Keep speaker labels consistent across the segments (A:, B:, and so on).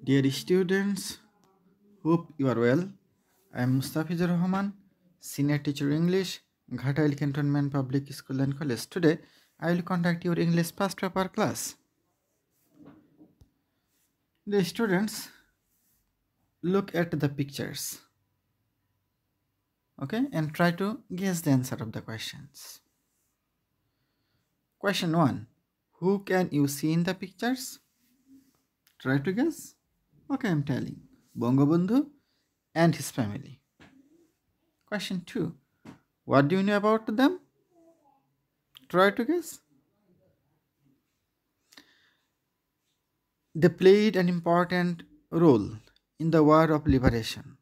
A: Dear students, hope you are well. I am Mustafizur Rahman, Senior Teacher English, Ghatal Cantonment Public School and College. Today, I will conduct your English past paper class. The students, look at the pictures, okay, and try to guess the answer of the questions. Question 1. Who can you see in the pictures? Try to guess. Okay, I'm telling. Bangabandhu and his family. Question 2. What do you know about them? Try to guess. They played an important role in the War of Liberation.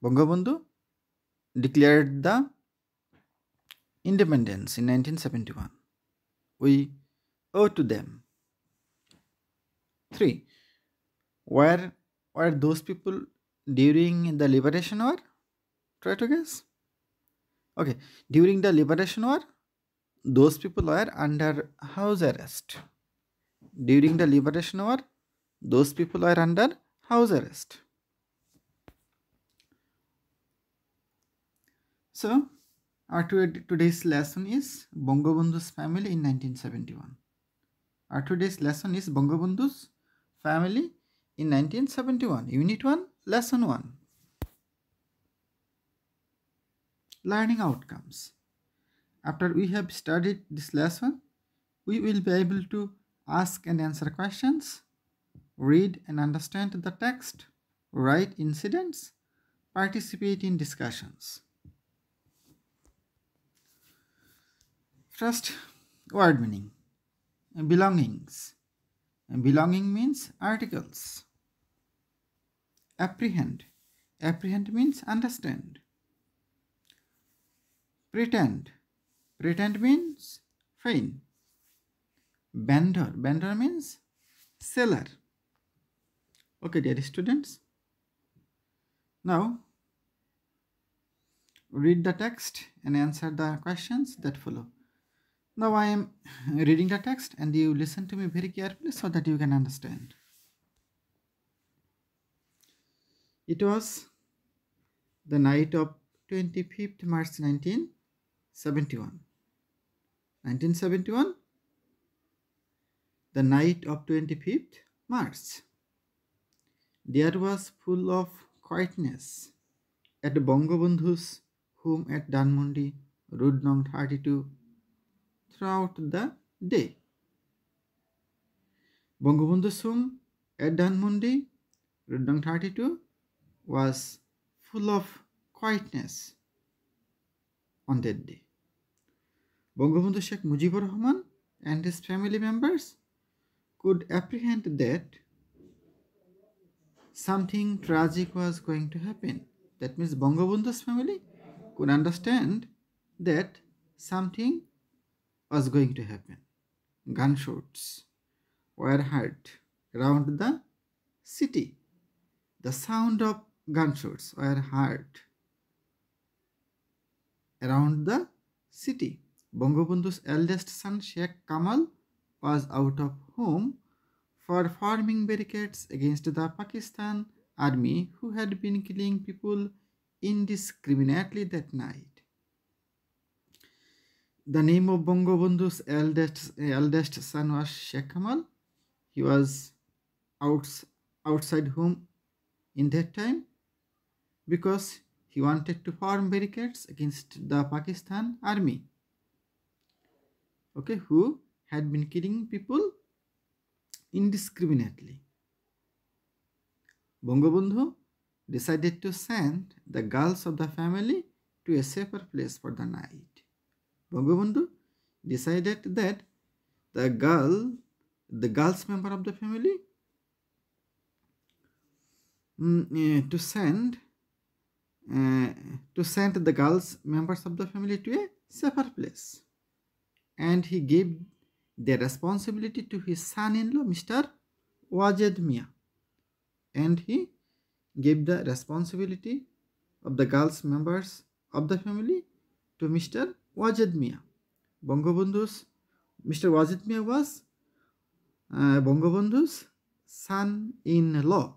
A: Bangabandhu declared the independence in 1971. We owe to them. 3. Where were those people during the Liberation War? Try to guess. Okay, during the Liberation War, those people were under house arrest. During the Liberation War, those people were under house arrest. So, our today's lesson is Bangabandhu's family in 1971. Our today's lesson is Bangabandhu's family in 1971. Unit 1, Lesson 1. Learning outcomes. After we have studied this lesson, we will be able to ask and answer questions, read and understand the text, write incidents, participate in discussions. First, word meaning. Belongings. Belonging means articles. Apprehend. Apprehend means understand. Pretend. Pretend means feign. Vendor. Vendor means seller. Okay, dear students. Now, read the text and answer the questions that follow. Now I am reading the text and you listen to me very carefully so that you can understand. It was the night of 25th March 1971. 1971, the night of 25th March. There was full of quietness at Bangabandhu's home at Dhanmondi, Road Nong 32, throughout the day. Bangabandhu's home at Dhanmondi, Road Nong 32, was full of quietness on that day. Bangabandhu Sheikh Mujibur Rahman and his family members could apprehend that something tragic was going to happen. That means Bangabandhu's family could understand that something was going to happen. Gunshots were heard around the city. The sound of gunshots were heard around the city. Bangabandhu's eldest son Sheikh Kamal was out of home for forming barricades against the Pakistan army who had been killing people indiscriminately that night. The name of Bangabandhu's eldest son was Sheikh Kamal. He was outside home in that time because he wanted to form barricades against the Pakistan army, okay, who had been killing people indiscriminately. Bangabandhu decided to send the girls of the family to a safer place for the night. Bangabandhu decided that the girls member of the family to send the girls members of the family to a safer place, and he gave the responsibility to his son-in-law Mr. Wajed Mia, and he gave the responsibility of the girls members of the family to Mr. Wajed Mia. Mr. Wajed Mia was Bangabandhu's son-in-law.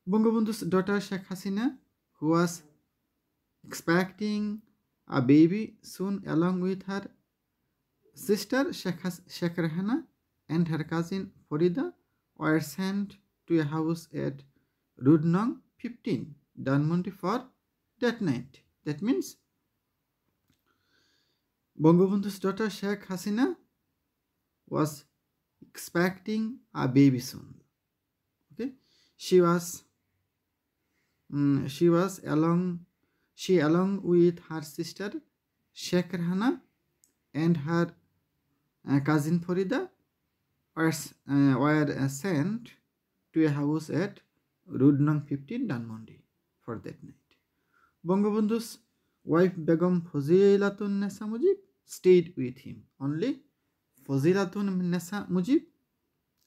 A: Bangabandhu's daughter Sheikh Hasina, who was expecting a baby soon along with her sister Sheikh Rehana and her cousin Farida, were sent to a house at Rudnong 15, Dhanmondi for that night. That means Bangabandhu's daughter Sheikh Hasina was expecting a baby soon. Okay, she was along with her sister Sheikh Rehana and her cousin Farida were sent to a house at Rudnong 15, Dhanmondi for that night. Bangabandhu's wife Begum Fazilatun Nessa Mujib stayed with him. Only Fazilatun Nessa Mujib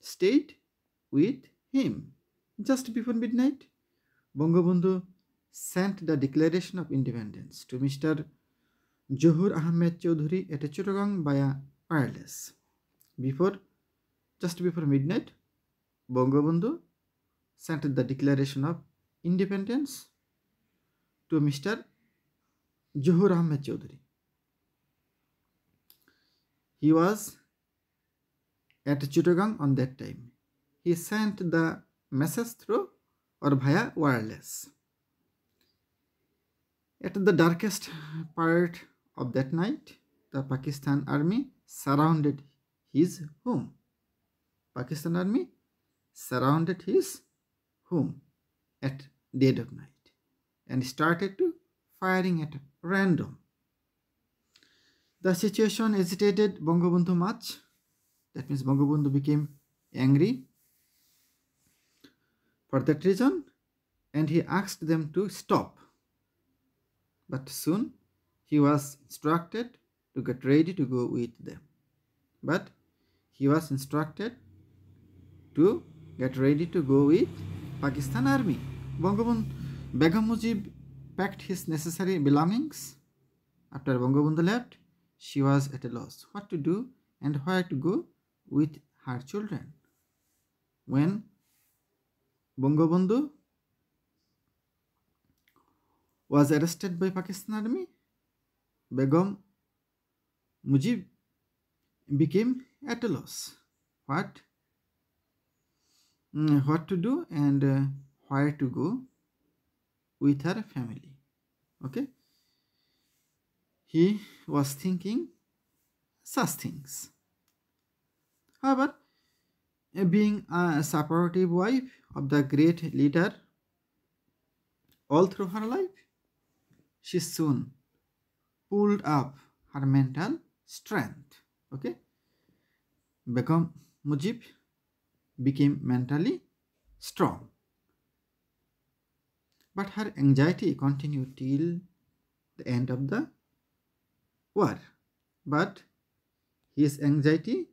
A: stayed with him. Just before midnight, Bangabandhu sent the Declaration of Independence to Mr. Johur Ahmed Chaudhuri at Chittagong via wireless. Just before midnight, Bangabandhu sent the Declaration of Independence to Mr. Johur Ahmed Chaudhuri. He was at Chittagong on that time. He sent the message through or via wireless. At the darkest part of that night, the Pakistan army surrounded his home. Pakistan army surrounded his home at dead of night and started to firing at random. The situation agitated Bangabandhu much. That means Bangabandhu became angry for that reason, and he asked them to stop. But soon he was instructed to get ready to go with them. Pakistan army. Begum Mujib packed his necessary belongings. After Bangabandhu left, she was at a loss what to do and where to go with her children. When Bangabandhu was arrested by Pakistan army, Begum Mujib became at a loss what to do and where to go with her family. Okay, he was thinking such things. However, being a supportive wife of the great leader all through her life, she soon pulled up her mental strength. Okay, Begum Mujib became mentally strong, but her anxiety continued till the end of the war. But his anxiety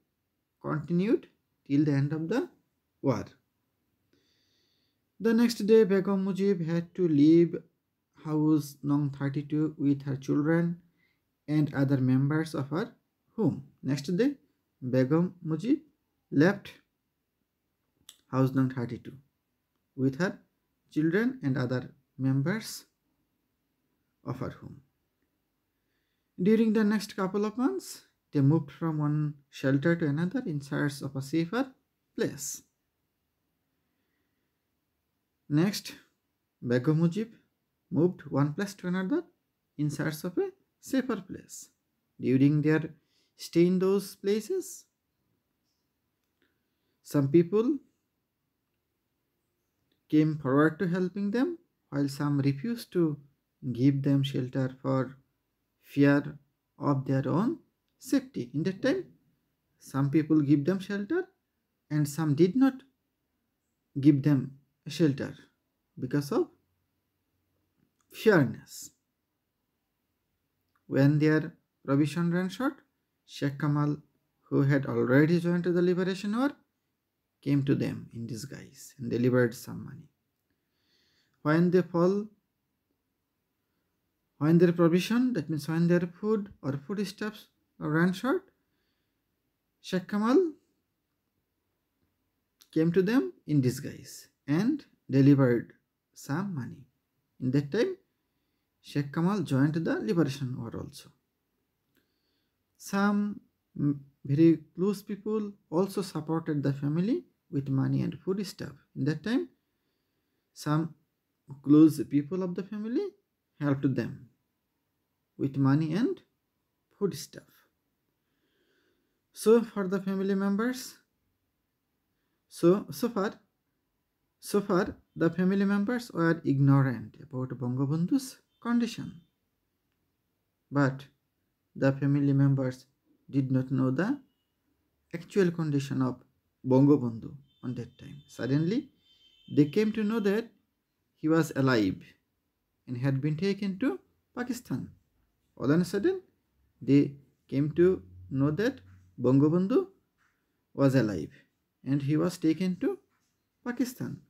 A: continued till the end of the war. The next day, Begum Mujib had to leave house Nong 32 with her children and other members of her home. Next day, Begum Mujib left house Nong 32 with her children and other members of her home. During the next couple of months, they moved from one shelter to another in search of a safer place. Next, Begum Mujib moved one place to another in search of a safer place. During their stay in those places, some people came forward to helping them, while some refused to give them shelter for fear of their own safety. In that time, some people give them shelter and some did not give them shelter because of fairness. When their provision ran short, Sheikh Kamal, who had already joined the liberation war, came to them in disguise and delivered some money. When their provision, that means when their food or foodstuffs ran short, Sheikh Kamal came to them in disguise and delivered some money. In that time, Sheikh Kamal joined the Liberation War also. Some very close people also supported the family with money and food stuff. In that time, some close people of the family helped them with money and food stuff. So for the family members, so far the family members were ignorant about Bangabandhu's condition. But the family members did not know the actual condition of Bangabandhu on that time. Suddenly, they came to know that he was alive and had been taken to Pakistan. All of a sudden, they came to know that Bangabandhu was alive and he was taken to Pakistan.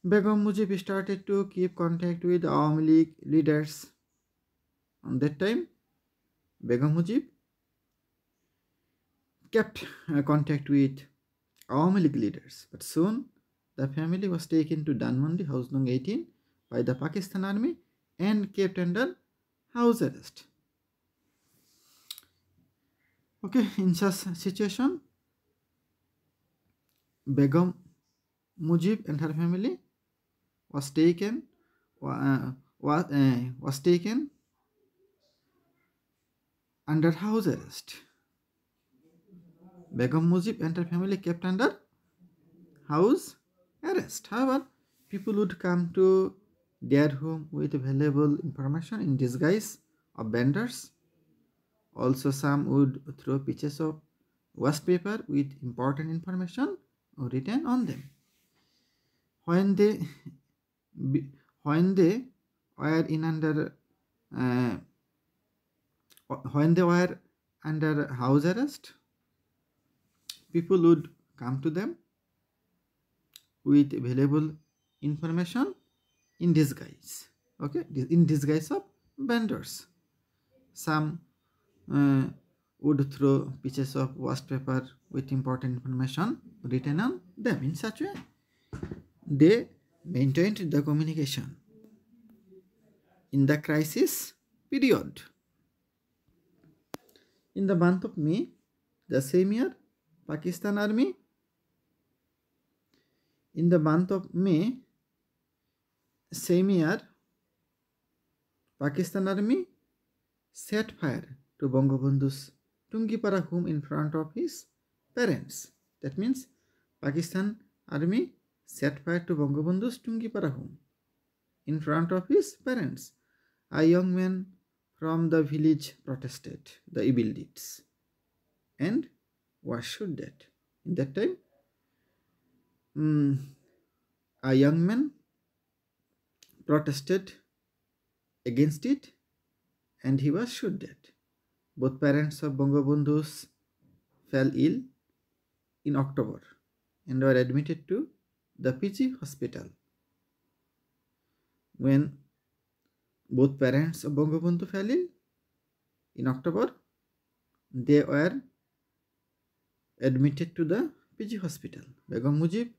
A: Begum Mujib started to keep contact with Awami League leaders. On that time, Begum Mujib kept contact with Awami League leaders, but soon the family was taken to Dhanmondi, House Nung 18, by the Pakistan army and kept under house arrest. Okay, in such situation, Begum Mujib and her family was taken under house arrest. Begum Mujib and her family kept under house arrest. However, people would come to their home with valuable information in disguise of vendors. Also, some would throw pieces of waste paper with important information written on them. When they were under house arrest, people would come to them with valuable information in disguise. Okay, in disguise of vendors. Some would throw pieces of waste paper with important information written on them. In such a way, they maintained the communication in the crisis period. In the month of May, the same year, Pakistan Army, in the month of May, same year, Pakistan Army set fire to Bangabandhu's Tungipara home in front of his parents. That means Pakistan Army set fire to Bangabandhu's Tungipara home in front of his parents. A young man from the village protested the evil deeds and was shot dead. In that time, a young man protested against it and he was shot dead. Both parents of Bangabandhu fell ill in October and were admitted to the PG hospital. When both parents of Bangabandhu fell ill in October, they were admitted to the PG hospital. Begum Mujib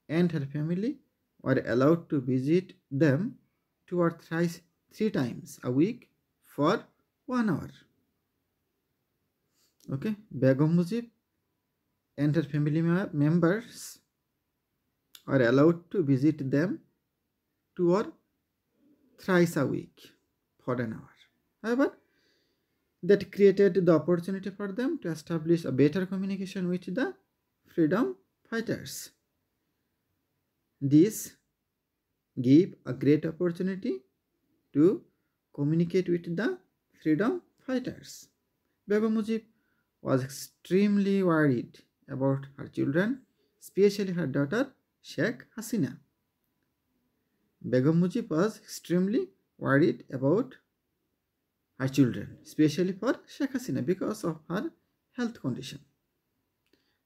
A: and her family were allowed to visit them 2 or 3 times a week for 1 hour. Okay, Begum Mujib and her family members are allowed to visit them 2 or thrice a week for an hour. However, that created the opportunity for them to establish a better communication with the freedom fighters. This gave a great opportunity to communicate with the freedom fighters. Begum Mujib was extremely worried about her children, especially her daughter Sheikh Hasina. Begum Mujib was extremely worried about her children, especially for Sheikh Hasina because of her health condition.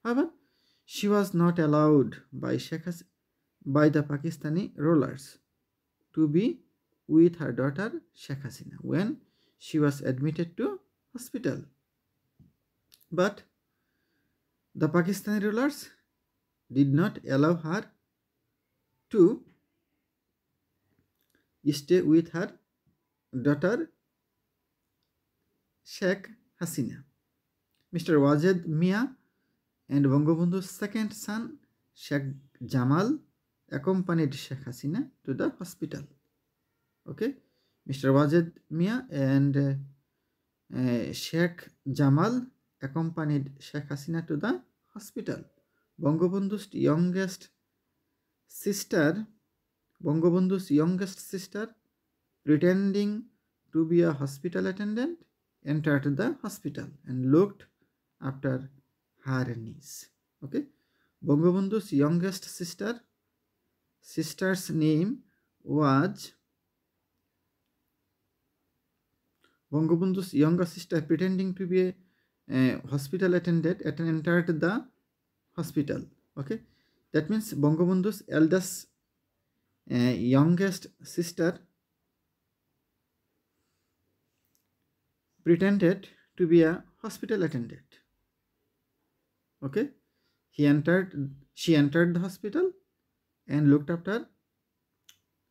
A: However, she was not allowed by the Pakistani rulers to be with her daughter Sheikh Hasina when she was admitted to hospital. But the Pakistani rulers did not allow her to stay with her daughter Sheikh Hasina. Mr. Wajed Mia and Bangabandhu's second son Sheikh Jamal accompanied Sheikh Hasina to the hospital. Okay, Mr. Wajed Mia and Sheikh Jamal accompanied Sheikh Hasina to the hospital. Bangabandhu's youngest sister, Bangabandhu's youngest sister, pretending to be a hospital attendant, entered the hospital and looked after her niece. Okay, Bangabandhu's youngest sister's name was Bangabandhu's younger sister, pretending to be a hospital attendant, entered the hospital. Okay, that means Bangabandhu's eldest youngest sister pretended to be a hospital attendant. Okay, she entered the hospital and looked after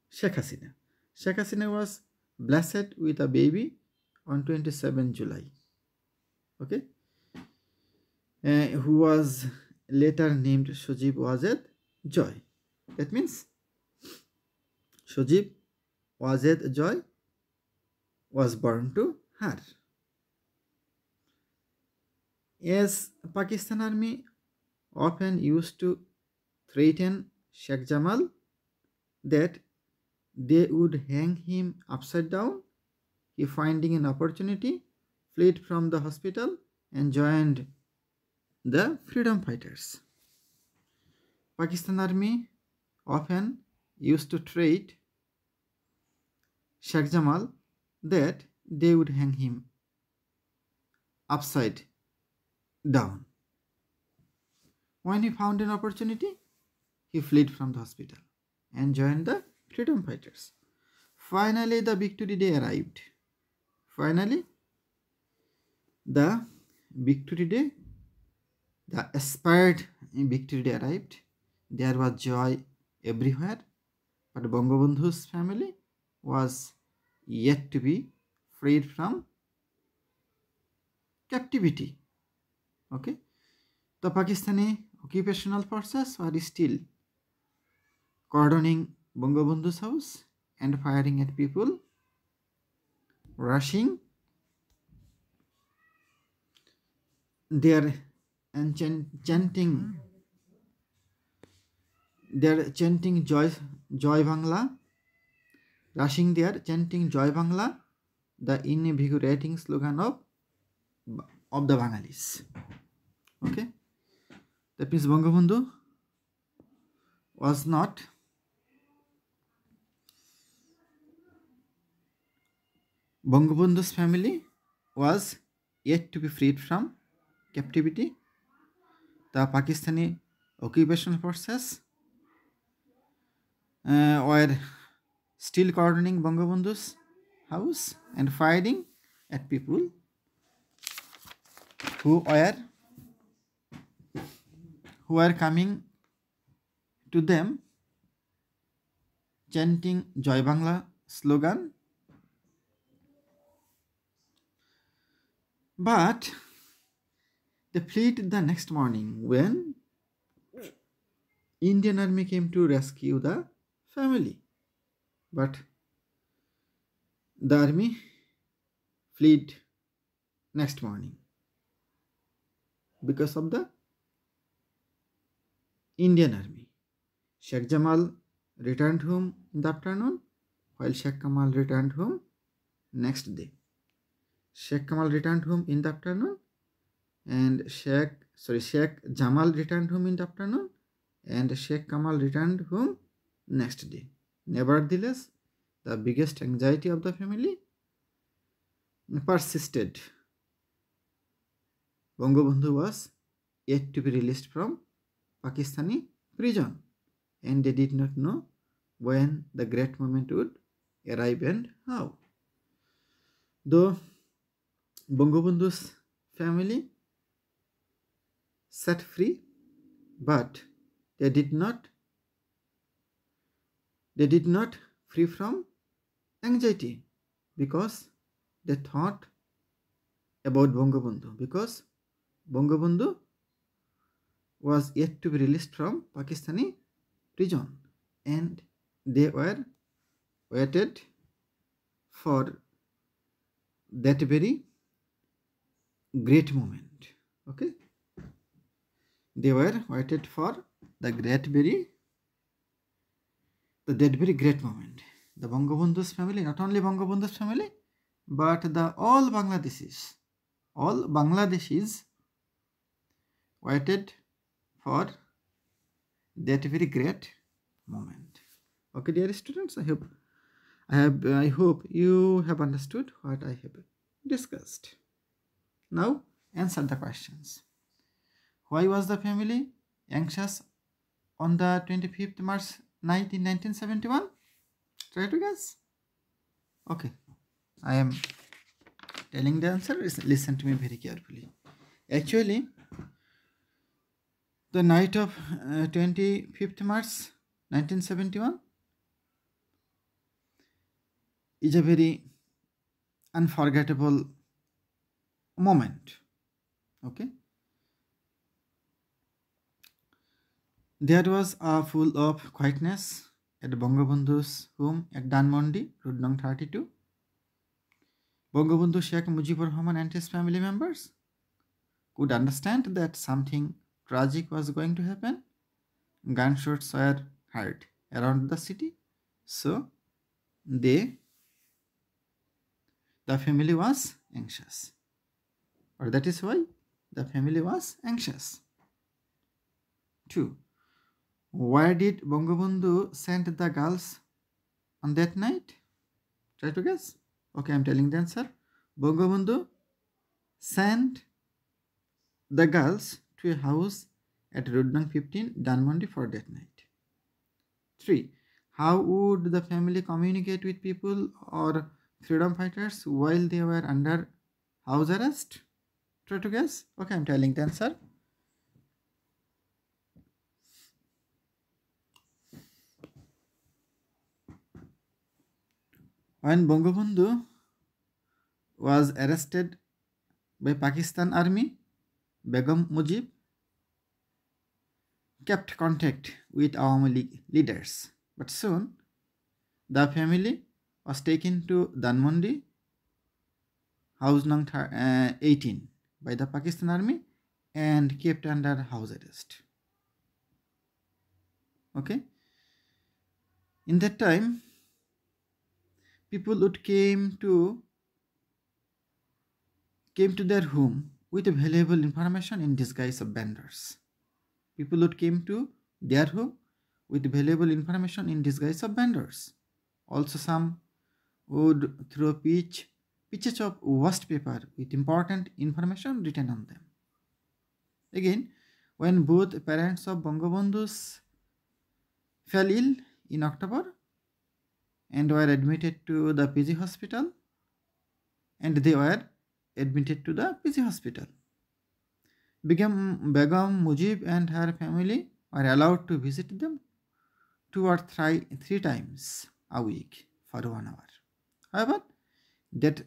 A: Sheikh Hasina. Sheikh Hasina was blessed with a baby on 27 July. Okay, who was later named Shojib Wajed Joy. That means Shojib Wajed Joy was born to her. As Pakistan Army often used to threaten Sheikh Jamal that they would hang him upside down, he, finding an opportunity, fled from the hospital and joined the freedom fighters. Pakistan Army often used to threat Sheikh Jamal that they would hang him upside down. When he found an opportunity, he fled from the hospital and joined the freedom fighters. Finally, the victory day arrived. Finally, the victory day, the aspired victory day arrived. There was joy everywhere, but Bangabandhu's family was yet to be freed from captivity. Okay, the Pakistani occupational forces were still cordoning Bangabandhu's house and firing at people, rushing their and chanting Joy Bangla, rushing there chanting Joy Bangla, the invigorating slogan of the Bangalis. Okay, that means Bangabandhu was not Bangabandhu's family was yet to be freed from captivity. The Pakistani occupation forces were still cordoning Bangabandhu's house and firing at people who were coming to them chanting Joy Bangla slogan. But they fled the next morning when Indian Army came to rescue the family. But the army fled next morning because of the Indian Army. Sheikh Jamal returned home in the afternoon, while Sheikh Kamal returned home next day. Sheikh Kamal returned home in the afternoon, and Sheikh Jamal returned home in the afternoon, and Sheikh Kamal returned home next day. Nevertheless, the biggest anxiety of the family persisted. Bangabandhu was yet to be released from Pakistani prison, and they did not know when the great moment would arrive and how. Though Bangabandhu's family set free, but They did not they did not free from anxiety because they thought about Bangabandhu, because Bangabandhu was yet to be released from Pakistani prison, and they were waited for that very great moment. Okay, they were waited for the great very that very great moment. The Bangabandhu's family, not only Bangabandhu's family, but the all Bangladeshis waited for that very great moment. Okay, dear students, I hope you have understood what I have discussed. Now answer the questions. Why was the family anxious on the 25th March night in 1971? Try to guess. Okay, I am telling the answer. Listen to me very carefully. Actually, the night of 25th March 1971 is a very unforgettable moment. Okay, there was a full of quietness at Bangabandhu's home at Dhanmondi, Road Nung 32. Bangabandhu Sheikh Mujibur Rahman and his family members could understand that something tragic was going to happen. Gunshots were heard around the city, so the family was anxious, or that is why the family was anxious. 2. Why did Bangabandhu send the girls on that night? Try to guess. Okay, I'm telling the answer. Bangabandhu sent the girls to a house at Road Nung 15, Dhanmondi for that night. 3. How would the family communicate with people or freedom fighters while they were under house arrest? Try to guess. Okay, I'm telling the answer. When Bangabandhu was arrested by Pakistan Army, Begum Mujib kept contact with Awami League leaders. But soon, the family was taken to Dhanmondi, house number 18, by the Pakistan Army and kept under house arrest. Okay? In that time, people would came to their home with valuable information in disguise of vendors. People would came to their home with valuable information in disguise of vendors. Also, some would throw pitches of washed paper with important information written on them. Again, when both parents of Bangabandhus fell ill in October and were admitted to the PG hospital, Begum Mujib and her family were allowed to visit them 3 times a week for 1 hour. However, that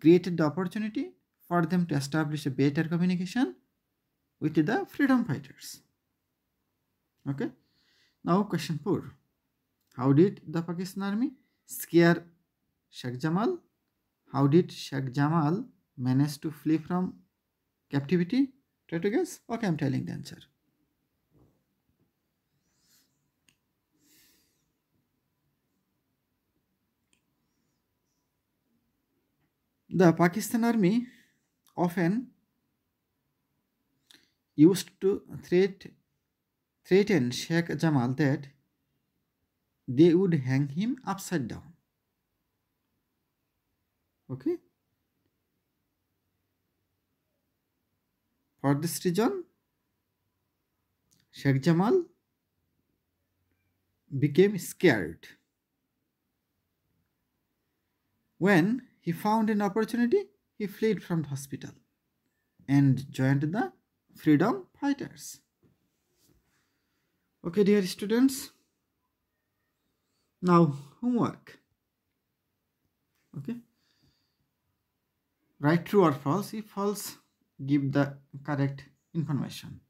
A: created the opportunity for them to establish a better communication with the freedom fighters. Okay. Now question 4. How did the Pakistan Army scare Sheikh Jamal? How did Sheikh Jamal manage to flee from captivity? Try to guess. Okay, I'm telling the answer. The Pakistan Army often used to threaten Sheikh Jamal that they would hang him upside down. Okay. For this reason, Sheikh Jamal became scared. When he found an opportunity, he fled from the hospital and joined the freedom fighters. Okay, dear students, now homework. Okay, write true or false. If false, give the correct information.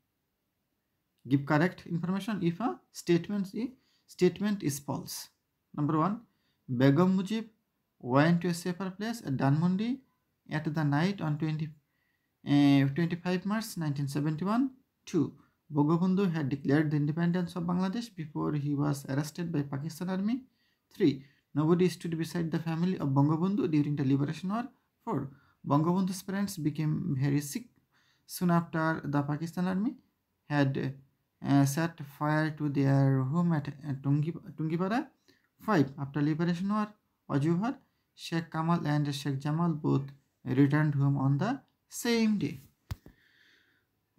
A: Give correct information if a statement is false. Number one, Begum Mujib went to a safer place at Dhanmondi at the night on 25 March 1971. 2. Bangabandhu had declared the independence of Bangladesh before he was arrested by Pakistan Army. 3. Nobody stood beside the family of Bangabandhu during the Liberation War. 4. Bangabandhu's parents became very sick soon after the Pakistan Army had set fire to their home at Tungipara. 5. After Liberation War, Ajuhar, Sheikh Kamal and Sheikh Jamal both returned home on the same day.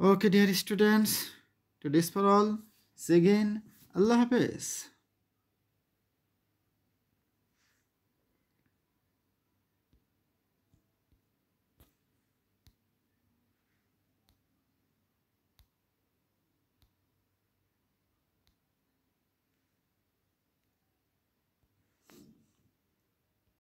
A: Okay, dear students, today's for all. See again. Allah Hafiz.